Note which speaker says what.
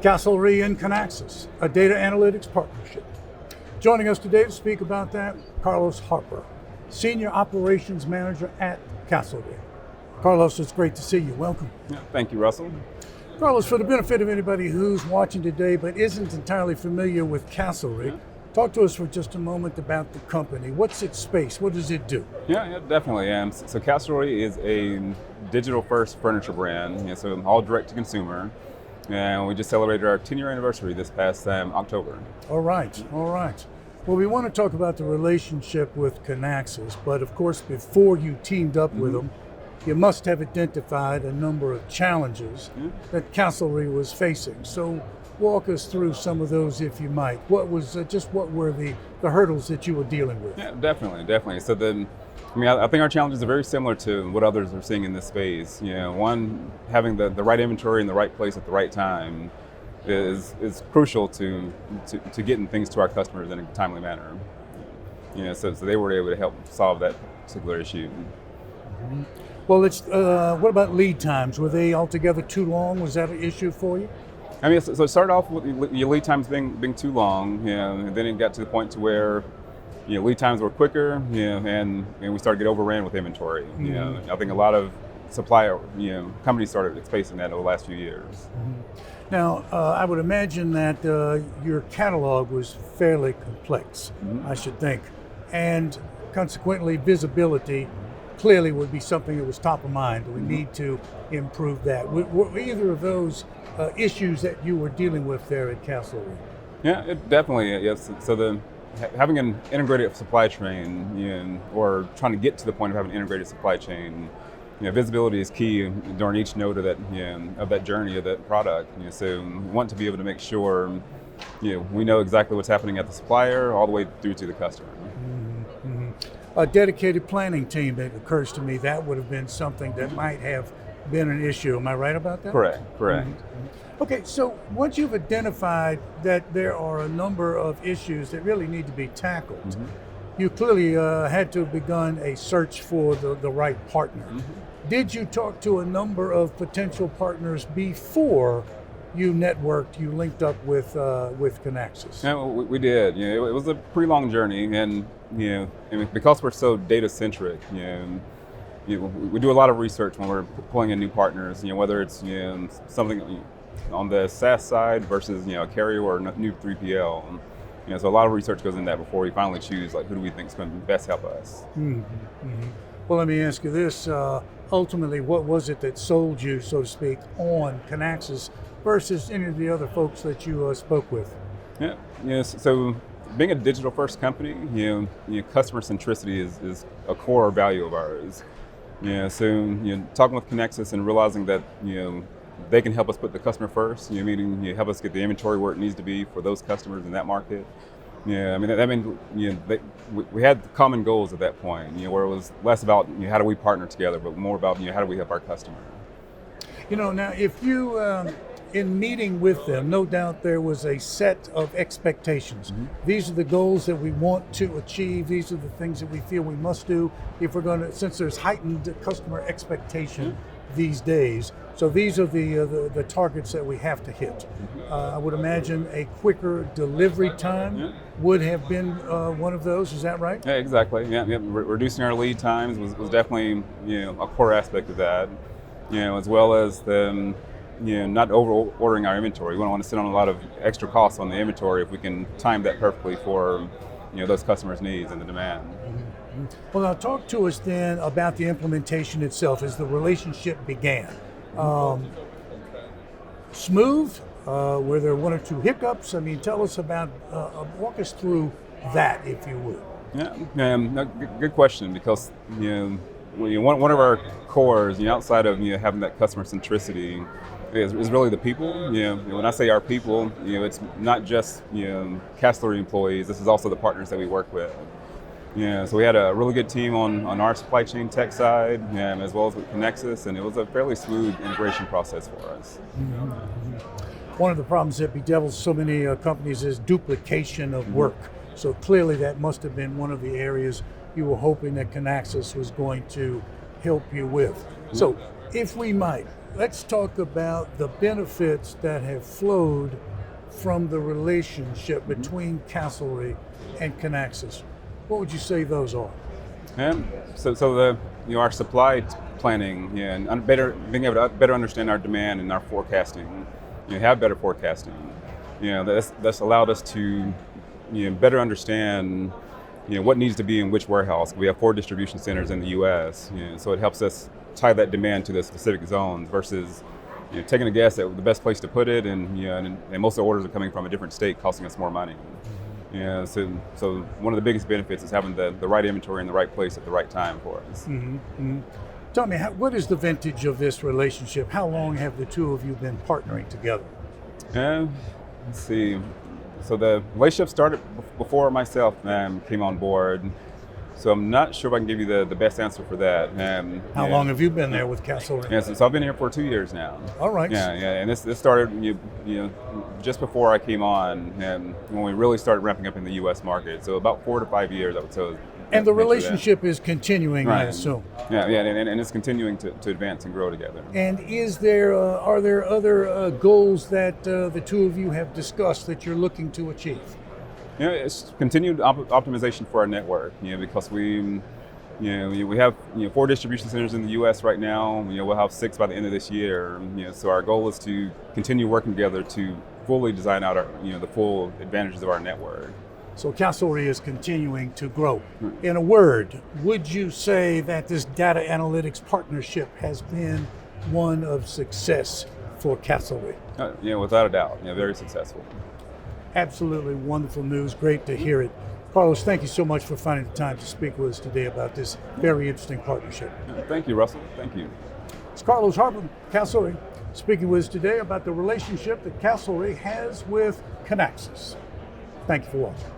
Speaker 1: Castlery and Kinaxis, a data analytics partnership. Joining us today to speak about that, Carlos Harper, Senior Operations Manager at Castlery. Carlos, it's great to see you. Welcome.
Speaker 2: Yeah, thank you, Russell.
Speaker 1: Carlos, for the benefit of anybody who's watching today but isn't entirely familiar with Castlery, talk to us for just a moment about the company. What's its space? What does it do?
Speaker 2: Yeah, definitely. So Castlery is a digital-first furniture brand, so all direct to consumer. And we just celebrated our 10-year anniversary this past October.
Speaker 1: All right. Well, we want to talk about the relationship with Canaxis, but of course, before you teamed up with them, you must have identified a number of challenges that Castlery was facing. So walk us through some of those, if you might. What were the hurdles that you were dealing with?
Speaker 2: Yeah, definitely. So I think our challenges are very similar to what others are seeing in this space. One, having the right inventory in the right place at the right time is crucial to getting things to our customers in a timely manner. So they were able to help solve that particular issue.
Speaker 1: Mm-hmm. Well, what about lead times? Were they altogether too long? Was that an issue for you?
Speaker 2: I mean, so it started off with your lead times being too long, and then it got to the point to where lead times were quicker, and we started to get overran with inventory. I think a lot of supplier companies started facing that over the last few years.
Speaker 1: Mm-hmm. Now, I would imagine that your catalog was fairly complex, I should think, and consequently visibility clearly would be something that was top of mind. We need to improve that. Were either of those issues that you were dealing with there at Castlery?
Speaker 2: Yeah, it definitely. Yes. So having an integrated supply chain, or trying to get to the point of having an integrated supply chain, visibility is key during each node of that journey of that product. So we want to be able to make sure we know exactly what's happening at the supplier all the way through to the customer.
Speaker 1: A dedicated planning team, it occurs to me, that would have been something that might have been an issue. Am I right about that?
Speaker 2: Correct.
Speaker 1: Okay, so once you've identified that there are a number of issues that really need to be tackled, you clearly had to have begun a search for the right partner. Did you talk to a number of potential partners before you linked up with Kinaxis?
Speaker 2: Yeah, we did. It was a pretty long journey, and because we're so data centric, we do a lot of research when we're pulling in new partners. Whether it's something on the SaaS side versus a carrier or a new 3PL. So a lot of research goes in that before we finally choose who do we think is going to best help us.
Speaker 1: Well, let me ask you this: ultimately, what was it that sold you, so to speak, on Kinaxis versus any of the other folks that you spoke with?
Speaker 2: So being a digital-first company, customer centricity is a core value of ours. So talking with Canaxis and realizing that they can help us put the customer first, meaning help us get the inventory where it needs to be for those customers in that market. We had common goals at that point, where it was less about how do we partner together, but more about how do we help our customer.
Speaker 1: Now if you in meeting with them, no doubt there was a set of expectations. These are the goals that we want to achieve. These are the things that we feel we must do if we're going to, since there's heightened customer expectation these days. So these are the targets that we have to hit. I would imagine a quicker delivery time would have been one of those. Is that right?
Speaker 2: Yeah, exactly. Yeah. Reducing our lead times was definitely a core aspect of that. As well as the not over ordering our inventory. We don't want to sit on a lot of extra costs on the inventory if we can time that perfectly for those customers' needs and the demand.
Speaker 1: Well, now talk to us then about the implementation itself as the relationship began. Smooth? Were there one or two hiccups? I mean, tell us about, walk us through that, if you would.
Speaker 2: Yeah, good question, because one of our cores, outside of having that customer centricity, is really the people. When I say our people, it's not just Castlery employees. This is also the partners that we work with. So we had a really good team on our supply chain tech side, as well as with Canaxis, and it was a fairly smooth integration process for us.
Speaker 1: One of the problems that bedevils so many companies is duplication of work. So clearly that must have been one of the areas you were hoping that Kinaxis was going to help you with. So if we might, let's talk about the benefits that have flowed from the relationship between Castlery and Kinaxis. What would you say those are?
Speaker 2: So the our supply planning, and being able to better understand our demand and our forecasting, have better forecasting. That's allowed us to better understand what needs to be in which warehouse. We have 4 distribution centers in the U.S., so it helps us tie that demand to the specific zones versus taking a guess at the best place to put it, and most of the orders are coming from a different state, costing us more money. So one of the biggest benefits is having the right inventory in the right place at the right time for us.
Speaker 1: Tell me, what is the vintage of this relationship? How long have the two of you been partnering together?
Speaker 2: Let's see. So the relationship started before myself came on board. So I'm not sure if I can give you the best answer for that.
Speaker 1: How long have you been there with Castlery?
Speaker 2: So I've been here for 2 years now.
Speaker 1: All right.
Speaker 2: And this started just before I came on, and when we really started ramping up in the U.S. market. So about 4 to 5 years, I would say.
Speaker 1: And the relationship is continuing,
Speaker 2: right.
Speaker 1: I assume.
Speaker 2: And it's continuing to advance and grow together.
Speaker 1: And are there other goals that the two of you have discussed that you're looking to achieve?
Speaker 2: It's continued optimization for our network. Because we have 4 distribution centers in the U.S. right now. We'll have 6 by the end of this year. So our goal is to continue working together to fully design out our the full advantages of our network.
Speaker 1: So Castlery is continuing to grow. In a word, would you say that this data analytics partnership has been one of success for Castlery?
Speaker 2: Without a doubt. Very successful.
Speaker 1: Absolutely wonderful news. Great to hear it. Carlos, thank you so much for finding the time to speak with us today about this very interesting partnership.
Speaker 2: Thank you, Russell. Thank you.
Speaker 1: It's Carlos Harper, Castlery, speaking with us today about the relationship that Castlery has with Canaxis. Thank you for watching.